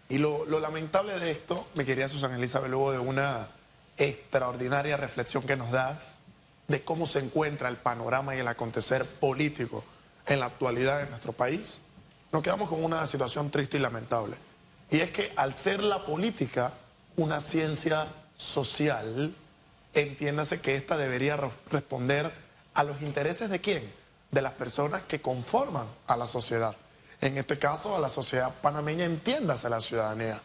Y lo lamentable de esto, mi querida Susana Elizabeth, luego de una extraordinaria reflexión que nos das de cómo se encuentra el panorama y el acontecer político en la actualidad en nuestro país, nos quedamos con una situación triste y lamentable. Y es que al ser la política una ciencia social, entiéndase que ésta debería responder a los intereses de quién, de las personas que conforman a la sociedad. En este caso, a la sociedad panameña, entiéndase la ciudadanía.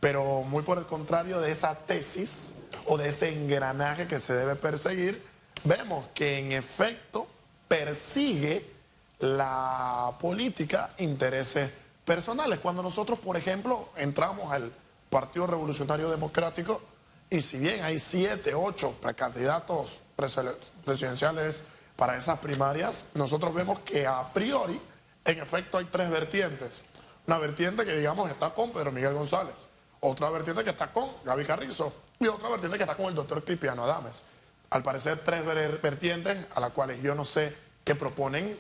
Pero muy por el contrario de esa tesis o de ese engranaje que se debe perseguir, vemos que en efecto persigue la política intereses personales. Cuando nosotros, por ejemplo, entramos al Partido Revolucionario Democrático y si bien hay 7, 8 precandidatos presidenciales para esas primarias, nosotros vemos que a priori, en efecto, hay 3 vertientes. Una vertiente que, digamos, está con Pedro Miguel González, otra vertiente que está con Gaby Carrizo y otra vertiente que está con el doctor Cristiano Adames. Al parecer, 3 vertientes a las cuales yo no sé qué proponen,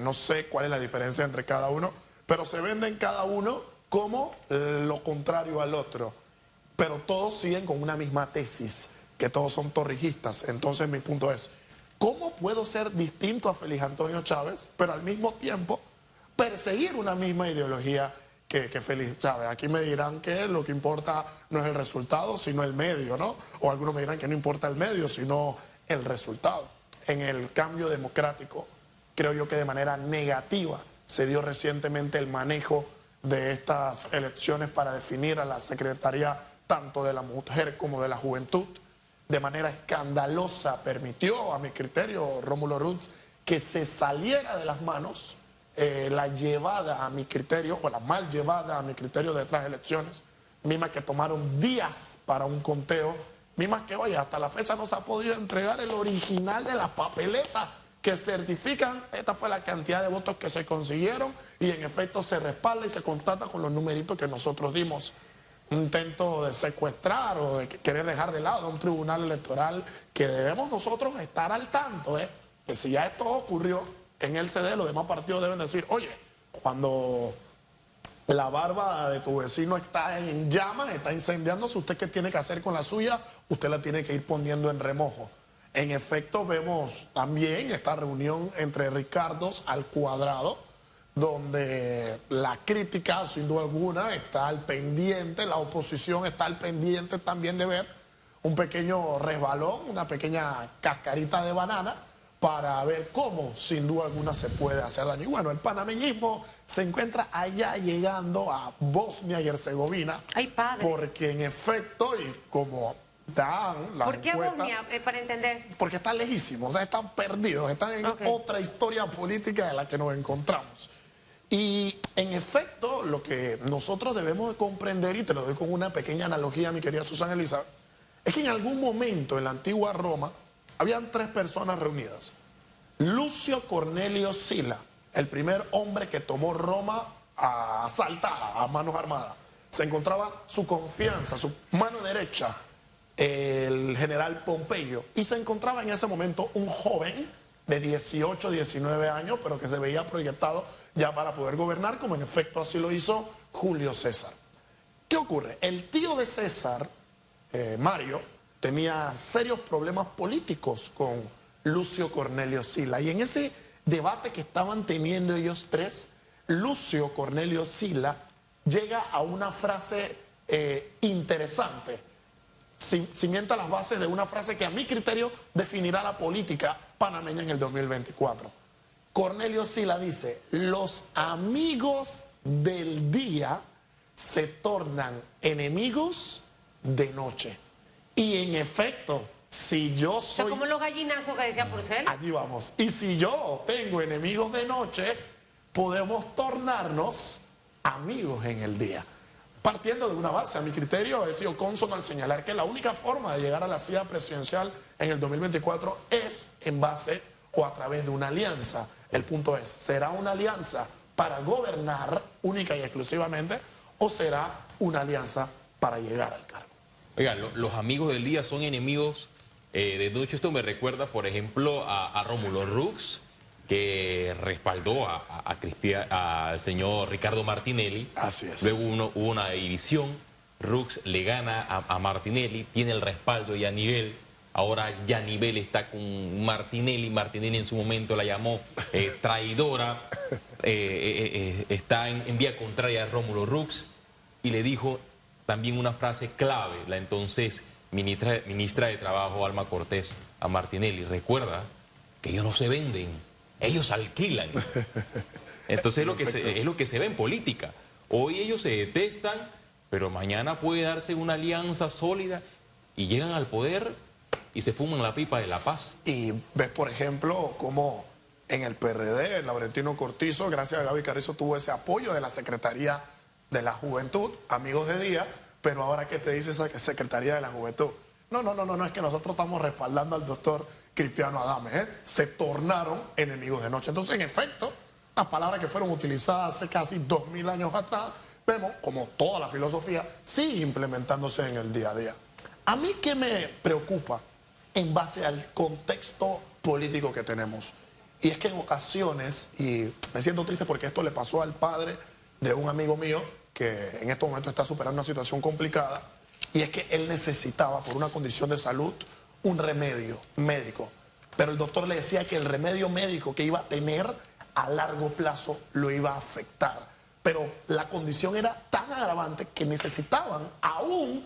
no sé cuál es la diferencia entre cada uno, pero se venden cada uno como lo contrario al otro. Pero todos siguen con una misma tesis, que todos son torrijistas. Entonces mi punto es, ¿cómo puedo ser distinto a Félix Antonio Chávez, pero al mismo tiempo perseguir una misma ideología que Félix Chávez? Aquí me dirán que lo que importa no es el resultado, sino el medio, ¿no? O algunos me dirán que no importa el medio, sino el resultado. En el cambio democrático, creo yo que de manera negativa se dio recientemente el manejo de estas elecciones para definir a la Secretaría tanto de la mujer como de la juventud. De manera escandalosa permitió, a mi criterio, Rómulo Ruz, que se saliera de las manos la llevada a mi criterio, o la mal llevada a mi criterio de otras elecciones, mismas que tomaron días para un conteo, mismas que, oye, hasta la fecha no se ha podido entregar el original de las papeletas que certifican. Esta fue la cantidad de votos que se consiguieron y en efecto se respalda y se constata con los numeritos que nosotros dimos. Un intento de secuestrar o de querer dejar de lado a un tribunal electoral que debemos nosotros estar al tanto, que si ya esto ocurrió en el CD, los demás partidos deben decir, oye, cuando la barba de tu vecino está en llamas, está incendiándose, ¿usted qué tiene que hacer con la suya? Usted la tiene que ir poniendo en remojo. En efecto, vemos también esta reunión entre Ricardos al cuadrado, donde la crítica, sin duda alguna, está al pendiente, la oposición está al pendiente también de ver un pequeño resbalón, una pequeña cascarita de banana, para ver cómo, sin duda alguna, se puede hacer daño. Y bueno, el panameñismo se encuentra allá llegando a Bosnia y Herzegovina. ¡Ay, padre! Porque en efecto, y como dan la ¿Por qué encuesta, Bosnia? Para entender. porque están lejísimos, o sea, están perdidos, están en otra historia política de la que nos encontramos. Y en efecto, lo que nosotros debemos de comprender, y te lo doy con una pequeña analogía, mi querida Susana Elizabeth, es que en algún momento en la antigua Roma habían 3 personas reunidas. Lucio Cornelio Sila, el primer hombre que tomó Roma asaltada, a manos armadas. Se encontraba su confianza, su mano derecha, el general Pompeyo. Y se encontraba en ese momento un joven de 18, 19 años, pero que se veía proyectado ya para poder gobernar, como en efecto así lo hizo Julio César. ¿Qué ocurre? El tío de César, Mario, tenía serios problemas políticos con Lucio Cornelio Sila. Y en ese debate que estaban teniendo ellos 3, Lucio Cornelio Sila llega a una frase interesante. Cimienta las bases de una frase que a mi criterio definirá la política panameña en el 2024. Cornelio Sila dice, los amigos del día se tornan enemigos de noche. Y en efecto, si yo soy... Como los gallinazos que decía Porcel. Allí vamos. Y si yo tengo enemigos de noche, podemos tornarnos amigos en el día. Partiendo de una base, a mi criterio, he sido cónsono al señalar que la única forma de llegar a la silla presidencial en el 2024 es en base o a través de una alianza. El punto es, ¿será una alianza para gobernar única y exclusivamente o será una alianza para llegar al cargo? Oigan, los amigos del día son enemigos de noche. Esto me recuerda, por ejemplo, a Rómulo Rux, que respaldó al señor Ricardo Martinelli. Así es. Luego hubo una división, Rux le gana a Martinelli, tiene el respaldo de Yanivel. Ahora Yanivel está con Martinelli. Martinelli en su momento la llamó traidora. Está en vía contraria a Rómulo Rux y le dijo también una frase clave, la entonces ministra de Trabajo, Alma Cortés, a Martinelli. Recuerda que ellos no se venden, ellos alquilan. Entonces es lo que se ve en política. Hoy ellos se detestan, pero mañana puede darse una alianza sólida y llegan al poder y se fuman la pipa de la paz. Y ves, por ejemplo, cómo en el PRD, Laurentino Cortizo, gracias a Gaby Carrizo, tuvo ese apoyo de la Secretaría de la Juventud, amigos de día, pero ahora, ¿qué te dice esa Secretaría de la Juventud? No, es que nosotros estamos respaldando al doctor Cristiano Adames, ¿eh? Se tornaron enemigos de noche. Entonces, en efecto, las palabras que fueron utilizadas hace casi 2000 años atrás, vemos como toda la filosofía sigue implementándose en el día a día. A mí, ¿qué me preocupa en base al contexto político que tenemos? Y es que en ocasiones, y me siento triste porque esto le pasó al padre de un amigo mío que en estos momentos está superando una situación complicada, y es que él necesitaba, por una condición de salud, un remedio médico. Pero el doctor le decía que el remedio médico que iba a tener a largo plazo lo iba a afectar. Pero la condición era tan agravante que necesitaban, aún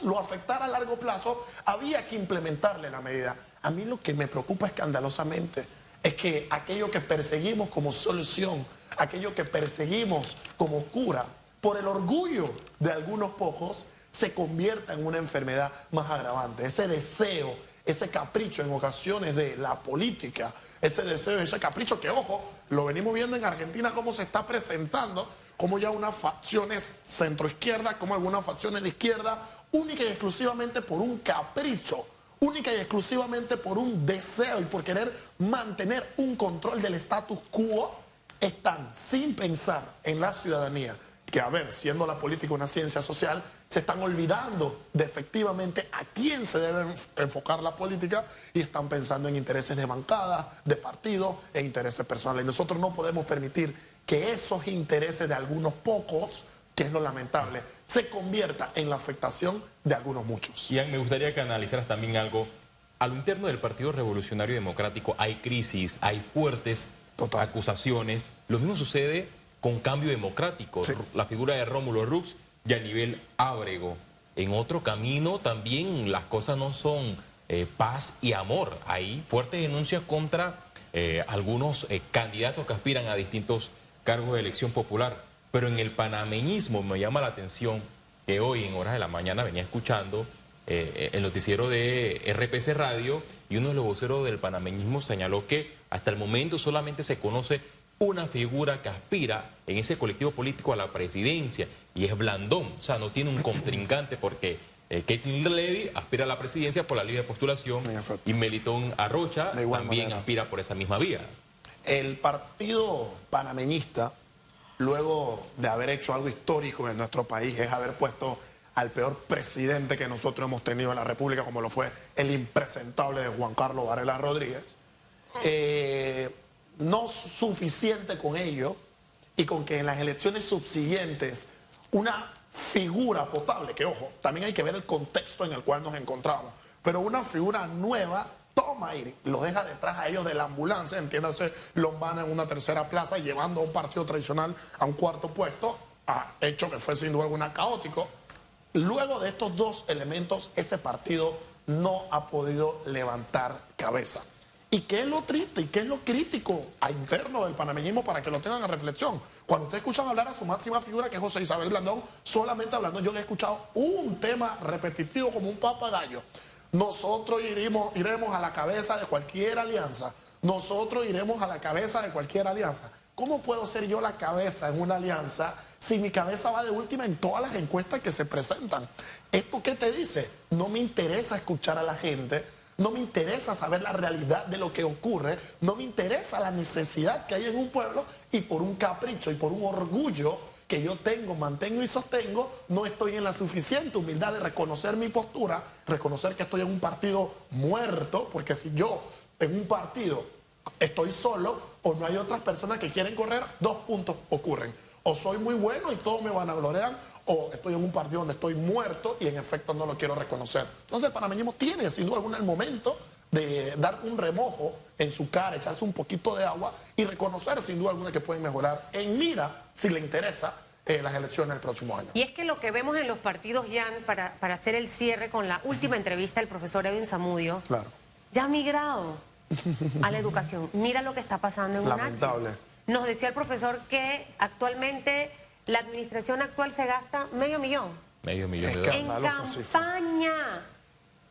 lo afectara a largo plazo, había que implementarle la medida. A mí lo que me preocupa escandalosamente es que aquello que perseguimos como solución, aquello que perseguimos como cura, por el orgullo de algunos pocos, se convierta en una enfermedad más agravante. Ese deseo, ese capricho en ocasiones de la política, ese deseo, ese capricho que, ojo, lo venimos viendo en Argentina cómo se está presentando, como ya unas facciones centroizquierda, como algunas facciones de izquierda, única y exclusivamente por un capricho, única y exclusivamente por un deseo y por querer mantener un control del status quo, están sin pensar en la ciudadanía, que, a ver, siendo la política una ciencia social, se están olvidando de efectivamente a quién se debe enfocar la política y están pensando en intereses de bancada, de partido e intereses personales. Y nosotros no podemos permitir que esos intereses de algunos pocos, que es lo lamentable, se convierta en la afectación de algunos muchos. Ian, me gustaría que analizaras también algo. A lo interno del Partido Revolucionario Democrático hay crisis, hay fuertes acusaciones. Lo mismo sucede con Cambio Democrático, sí. La figura de Rómulo Rux y Yanivel Ábrego. En otro camino también las cosas no son paz y amor. Hay fuertes denuncias contra algunos candidatos que aspiran a distintos cargos de elección popular. Pero en el panameñismo me llama la atención que hoy en horas de la mañana venía escuchando el noticiero de RPC Radio y uno de los voceros del panameñismo señaló que hasta el momento solamente se conoce una figura que aspira en ese colectivo político a la presidencia y es Blandón. O sea, no tiene un contrincante porque Caitlin Levy aspira a la presidencia por la libre postulación y Melitón Arrocha también aspira por esa misma vía. El partido panameñista, luego de haber hecho algo histórico en nuestro país, es haber puesto al peor presidente que nosotros hemos tenido en la República, como lo fue el impresentable de Juan Carlos Varela Rodríguez. No suficiente con ello y con que en las elecciones subsiguientes una figura potable, que ojo, también hay que ver el contexto en el cual nos encontramos, pero una figura nueva toma y los deja detrás a ellos de la ambulancia, entiéndase, Lombana en una tercera plaza y llevando a un partido tradicional a un cuarto puesto, hecho que fue sin duda alguna caótico. Luego de estos dos elementos, ese partido no ha podido levantar cabeza. ¿Y qué es lo triste y qué es lo crítico a interno del panameñismo para que lo tengan a reflexión? Cuando ustedes escuchan hablar a su máxima figura, que es José Isabel Blandón, solamente hablando, yo le he escuchado un tema repetitivo como un papagayo. Nosotros iremos a la cabeza de cualquier alianza. Nosotros iremos a la cabeza de cualquier alianza. ¿Cómo puedo ser yo la cabeza en una alianza si mi cabeza va de última en todas las encuestas que se presentan? ¿Esto qué te dice? No me interesa escuchar a la gente. No me interesa saber la realidad de lo que ocurre, no me interesa la necesidad que hay en un pueblo y por un capricho y por un orgullo que yo tengo, mantengo y sostengo, no estoy en la suficiente humildad de reconocer mi postura, reconocer que estoy en un partido muerto, porque si yo en un partido estoy solo o no hay otras personas que quieren correr, dos puntos ocurren. O soy muy bueno y todos me vanaglorean, o estoy en un partido donde estoy muerto y en efecto no lo quiero reconocer. Entonces el panameñismo tiene sin duda alguna el momento de dar un remojo en su cara, echarse un poquito de agua y reconocer sin duda alguna que pueden mejorar en mira, si le interesa, las elecciones del próximo año. Y es que lo que vemos en los partidos, Jan, para hacer el cierre con la última entrevista del profesor Edwin Zamudio, Claro. ya ha migrado a la educación. Mira lo que está pasando en Lamentable. UNACHI. Nos decía el profesor que actualmente la administración actual se gasta $500,000 $500,000 de dólares. en Escandalosa cifra. campaña.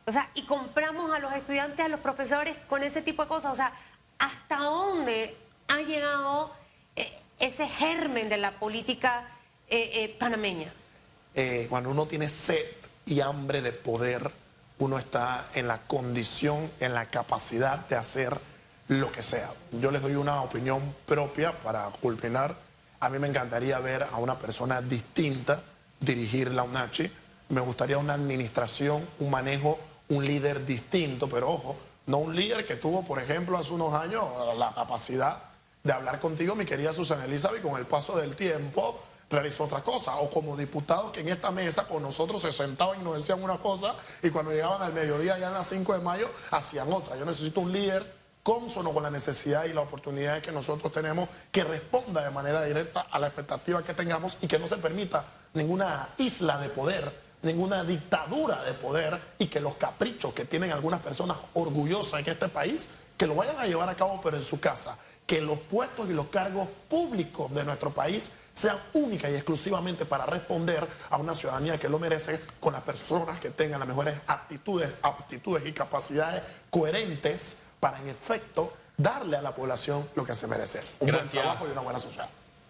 O sea, y compramos a los estudiantes, a los profesores con ese tipo de cosas. O sea, ¿hasta dónde ha llegado ese germen de la política panameña? Cuando uno tiene sed y hambre de poder, uno está en la condición, en la capacidad de hacer lo que sea. Yo les doy una opinión propia para culminar. A mí me encantaría ver a una persona distinta dirigir la UNACHI. Me gustaría una administración, un manejo, un líder distinto, pero ojo, no un líder que tuvo, por ejemplo, hace unos años la capacidad de hablar contigo, mi querida Susana Elizabeth, y con el paso del tiempo realizó otra cosa, o como diputados que en esta mesa con nosotros se sentaban y nos decían una cosa y cuando llegaban al mediodía, ya en las 5 de mayo, hacían otra. Yo necesito un líder cónsono con la necesidad y las oportunidades que nosotros tenemos, que responda de manera directa a la expectativa que tengamos y que no se permita ninguna isla de poder, ninguna dictadura de poder, y que los caprichos que tienen algunas personas orgullosas en este país, que lo vayan a llevar a cabo pero en su casa. Que los puestos y los cargos públicos de nuestro país sean únicas y exclusivamente para responder a una ciudadanía que lo merece, con las personas que tengan las mejores actitudes, aptitudes y capacidades coherentes para, en efecto, darle a la población lo que se merece. Un buen Gracias. trabajo y una buena sociedad.